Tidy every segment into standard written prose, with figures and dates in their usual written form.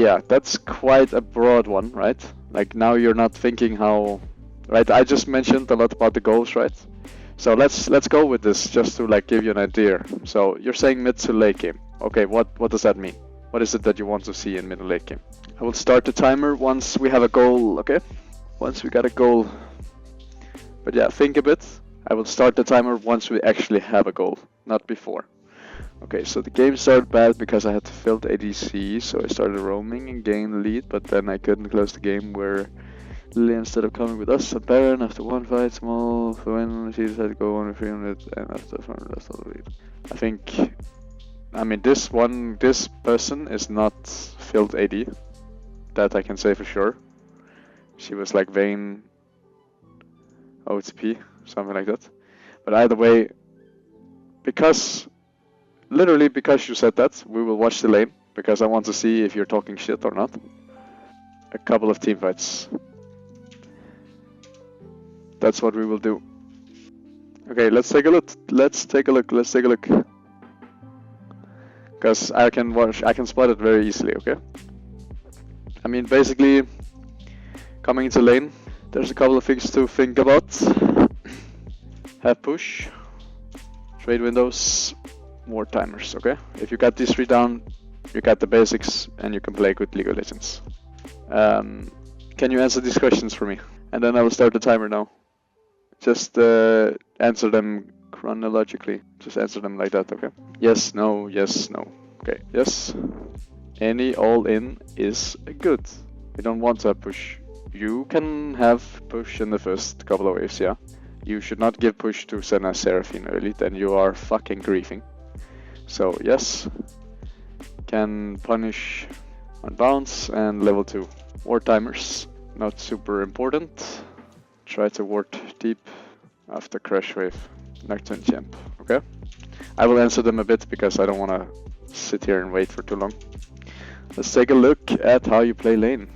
yeah, that's quite a broad one, right? Like now you're not thinking how, right? I just mentioned a lot about the goals, right? So let's go with this just to like give you an idea. So you're saying mid to late game. Okay, what does that mean? What is it that you want to see in mid to late game? I will start the timer once we have a goal, okay? Once we got a goal. But yeah, think a bit. I will start the timer once we actually have a goal, not before. Okay, so the game started bad because I had to fill the ADC, so I started roaming and gained the lead, but then I couldn't close the game where Lily, instead of coming with us, a Baron after one fight, small, for when she decided to go on 300 and after 400 lost all the lead. I think, I mean, this person is not filled AD, that I can say for sure. She was like Vayne OTP, something like that. But either way, literally because you said that, we will watch the lane, because I want to see if you're talking shit or not. A couple of team fights. That's what we will do. Okay, let's take a look. Let's take a look. Because I can spot it very easily, okay? I mean, basically, coming into lane, there's a couple of things to think about. Have push, trade windows, more timers, okay? If you got these three down, you got the basics, and you can play good League of Legends. Can you answer these questions for me? And then I will start the timer now. Just answer them chronologically. Just answer them like that, okay? Yes, no, yes, no. Okay, yes. Any all-in is good. We don't want to have push. You can have push in the first couple of waves, yeah. You should not give push to Senna Seraphine early, then you are fucking griefing. So, yes. Can punish on bounce and level 2. Ward timers, not super important. Try to ward deep after crash wave. Nocturne champ, okay? I will answer them a bit because I don't want to sit here and wait for too long. Let's take a look at how you play lane.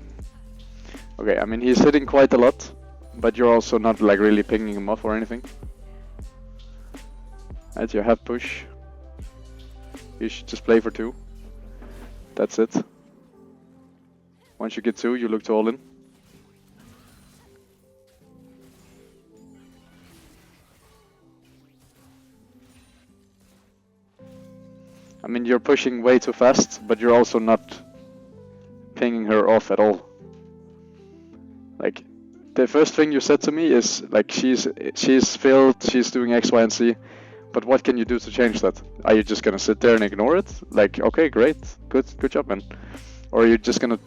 Okay, I mean he's hitting quite a lot, but you're also not like really pinging him off or anything. Right, you have push. You should just play for 2. That's it. Once you get 2, you look to all in. I mean, you're pushing way too fast, but you're also not pinging her off at all. Like, the first thing you said to me is, like, she's filled, she's doing X, Y, and Z, but what can you do to change that? Are you just gonna sit there and ignore it? Like, okay, great, good job, man. Or are you just gonna,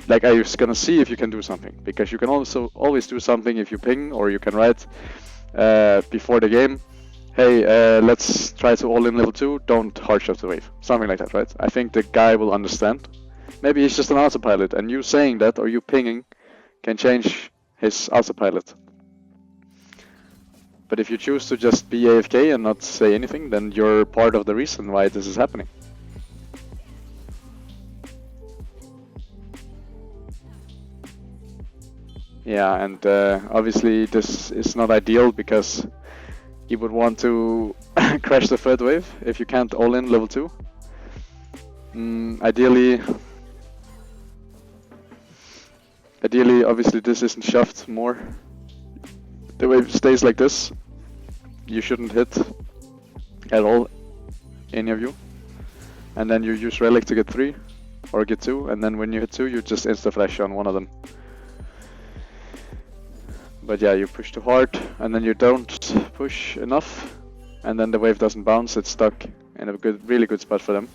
like, are you just gonna see if you can do something? Because you can also always do something if you ping, or you can write before the game, hey, let's try to all in level 2, don't hard shot the wave. Something like that, right? I think the guy will understand. Maybe he's just an autopilot, and you saying that, or you pinging, can change his autopilot. But if you choose to just be AFK and not say anything, then you're part of the reason why this is happening. Yeah, and obviously this is not ideal because you would want to crash the third wave if you can't all in level 2. Ideally, obviously this isn't shoved more. The wave stays like this. You shouldn't hit at all, any of you. And then you use Relic to get 3 or get 2, and then when you hit 2 you just insta-flash on one of them. But yeah, you push too hard, and then you don't push enough, and then the wave doesn't bounce, it's stuck in a really good spot for them.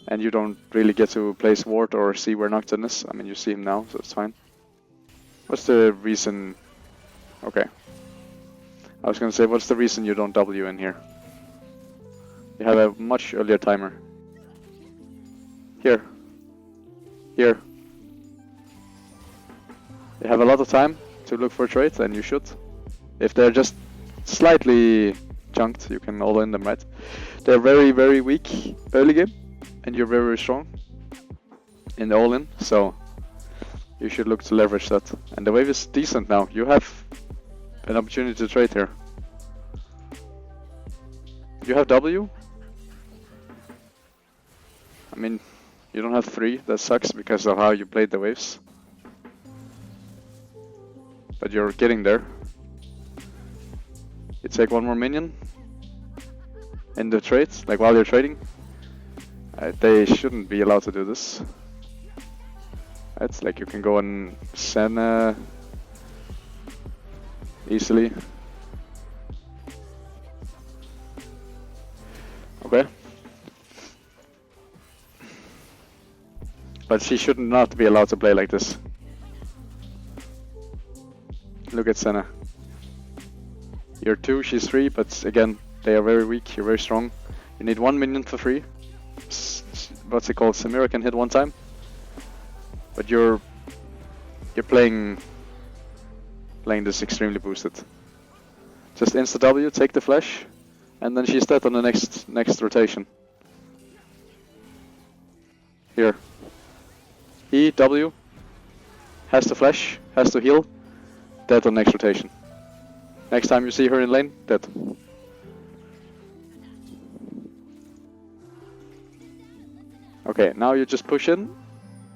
And you don't really get to place ward or see where Nocturne is. I mean, you see him now, so it's fine. What's the reason? Okay. I was gonna say, what's the reason you don't W in here? You have a much earlier timer. Here. Here. You have a lot of time to look for trades, and you should. If they're just slightly chunked, you can all in them, right? They're very, very weak early game, and you're very, very strong in the all-in, so you should look to leverage that. And the wave is decent now. You have an opportunity to trade here. You have W? I mean, You don't have 3, that sucks because of how you played the waves. But you're getting there. You take 1 more minion in the trade, like while you're trading. They shouldn't be allowed to do this. It's like you can go on Senna easily. Okay. But she should not be allowed to play like this. Look at Senna. You're 2, she's 3, but again, they are very weak, you're very strong. You need 1 minion for free. What's it called? Samira can hit 1 time. But you're playing this extremely boosted. Just insta W, take the flash, and then she's dead on the next rotation. Here. E, W, has to flash, has to heal, dead on next rotation. Next time you see her in lane, dead. Okay, now you just push in.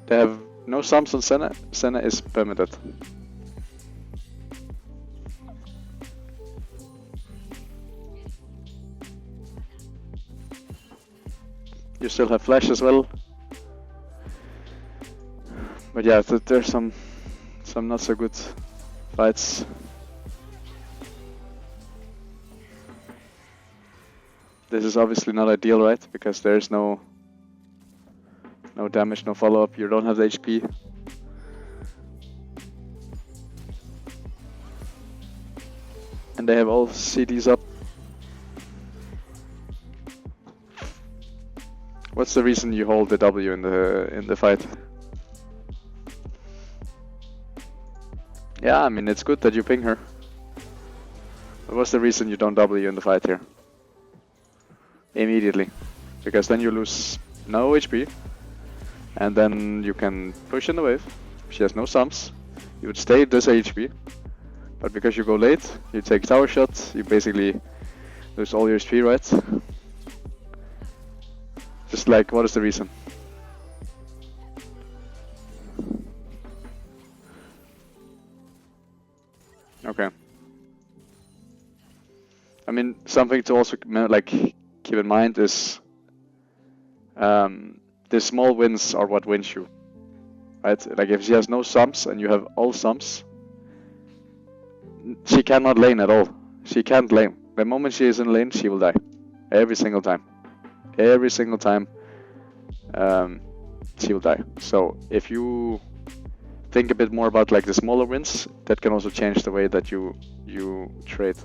They have no sums on Senna. Senna is permitted. You still have flash as well. But yeah, there's some not so good fights. This is obviously not ideal, right? Because there's no damage, no follow-up. You don't have the HP. And they have all CDs up. What's the reason you hold the W in the fight? Yeah, I mean, it's good that you ping her. But what's the reason you don't W in the fight here? Immediately. Because then you lose no HP. And then you can push in the wave. She has no sums. You would stay this HP. But because you go late, you take tower shot, you basically lose all your HP, right? Just like, what is the reason? Okay. I mean, something to also like keep in mind is the small wins are what wins you, right? Like if she has no sums and you have all sums, she cannot lane at all. She can't lane. The moment she is in lane, she will die. Every single time. Every single time she will die. So if you think a bit more about like the smaller wins, that can also change the way that you trade.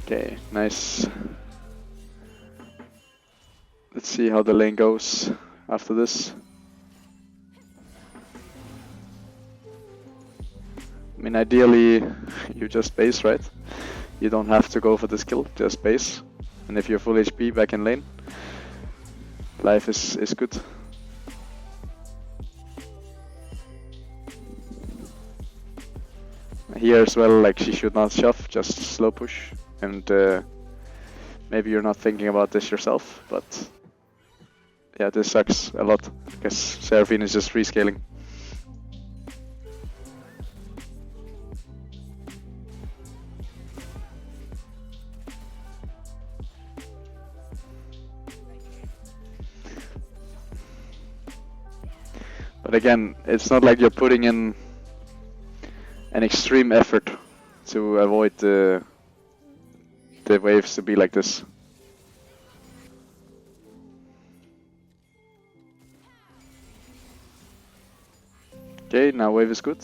Okay, nice. Let's see how the lane goes after this. I mean, ideally, you just base, right? You don't have to go for the skill, just base. And if you're full HP back in lane, life is good. Here as well, like she should not shove, just slow push. And maybe you're not thinking about this yourself, but yeah, this sucks a lot because Seraphine is just rescaling. But again, it's not like you're putting in an extreme effort to avoid the waves to be like this. Okay, now wave is good.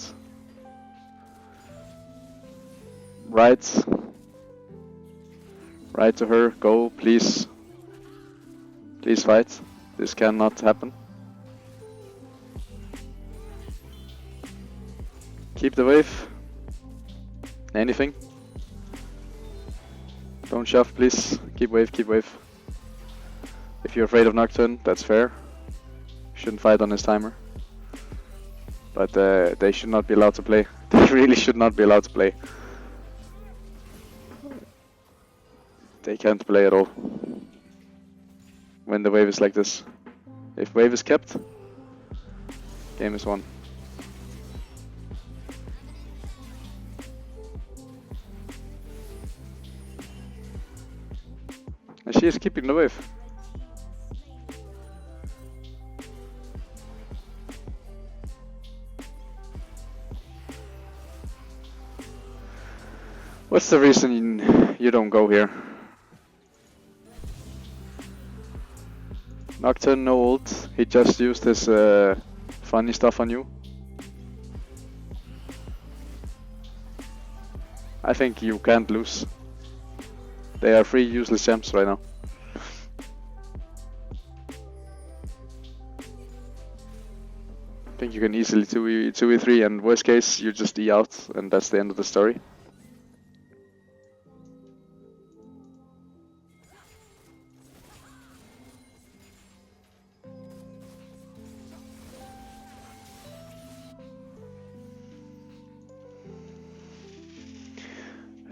Right to her, go, please. Please fight. This cannot happen. Keep the wave. Anything. Don't shove, please. Keep wave, keep wave. If you're afraid of Nocturne, that's fair. Shouldn't fight on his timer. But they should not be allowed to play They really should not be allowed to play. They can't play at all when the wave is like this. If wave is kept, game is won. And she is keeping the wave. What's the reason you don't go here? Nocturne, no ult. He just used his funny stuff on you. I think you can't lose. They are 3 useless gems right now. I think you can easily 2v3 and worst case you just E out and that's the end of the story.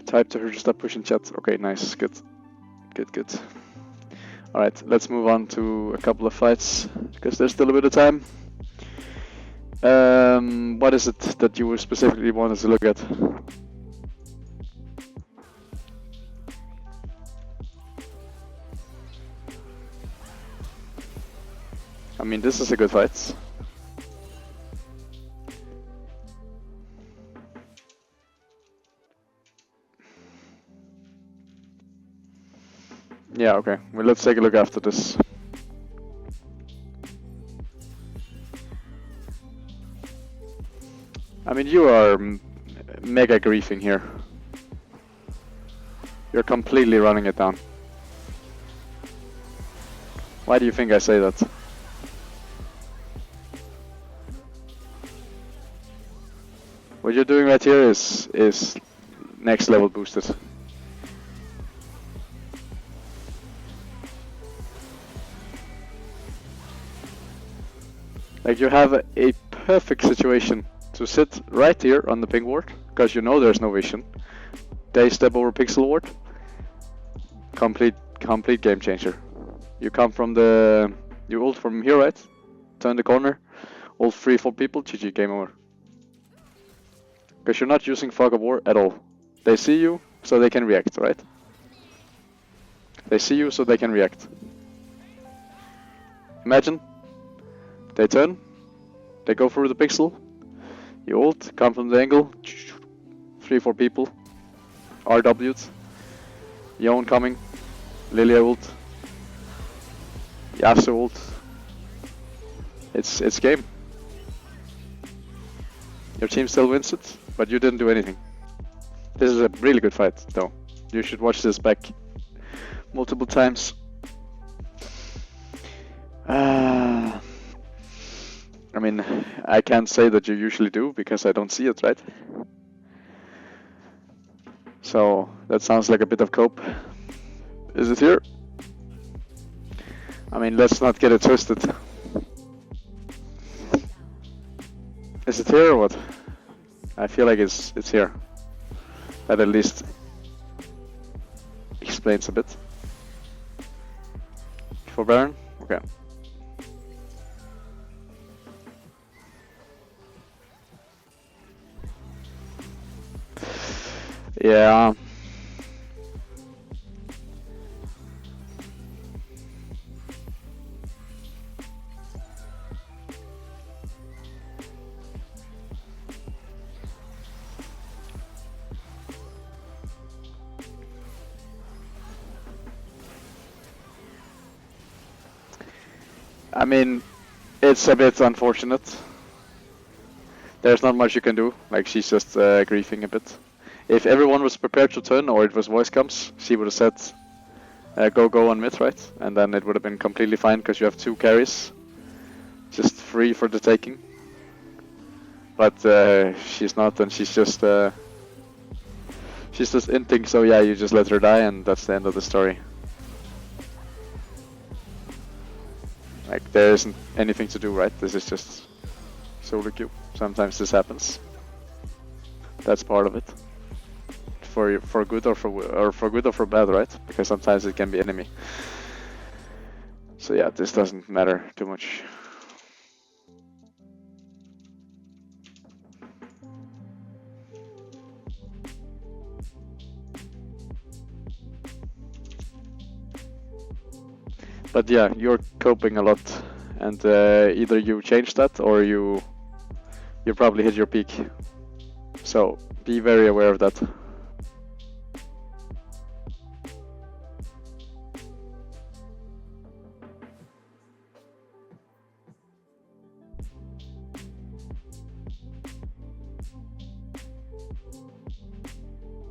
Type to her to stop pushing chat. Okay, nice, good. Good. Alright, let's move on to a couple of fights, because there's still a bit of time. What is it that you specifically wanted to look at? I mean, this is a good fight. Yeah, okay. Well, let's take a look after this. I mean, you are mega griefing here. You're completely running it down. Why do you think I say that? What you're doing right here is next level boosted. Like, you have a perfect situation to sit right here on the ping ward, because you know there's no vision. They step over pixel ward. Complete game changer. You come from you ult from here, right? Turn the corner, ult 3-4 people, GG, game over. Because you're not using fog of war at all. They see you, so they can react, right? They see you, so they can react. Imagine. They turn, they go through the pixel, you ult, come from the angle, 3-4 people, RW'd, Yone coming, Lilia ult, Yasuo ult. It's game. Your team still wins it, but you didn't do anything. This is a really good fight, though. You should watch this back multiple times. I mean, I can't say that you usually do, because I don't see it, right? So, that sounds like a bit of cope. Is it here? I mean, let's not get it twisted. Is it here or what? I feel like it's here. That at least explains a bit. For Baron? Okay. Yeah. I mean, it's a bit unfortunate. There's not much you can do, like she's just griefing a bit. If everyone was prepared to turn, or it was voice comms, she would have said go on mid, right? And then it would have been completely fine, because you have 2 carries. Just free for the taking. But she's not, and she's just inting, so yeah, you just let her die, and that's the end of the story. Like, there isn't anything to do, right? This is just solo queue. Sometimes this happens. That's part of it. For good or for good or for bad, right? Because sometimes it can be enemy. So yeah, this doesn't matter too much. But yeah, you're coping a lot, and either you change that or you probably hit your peak. So be very aware of that.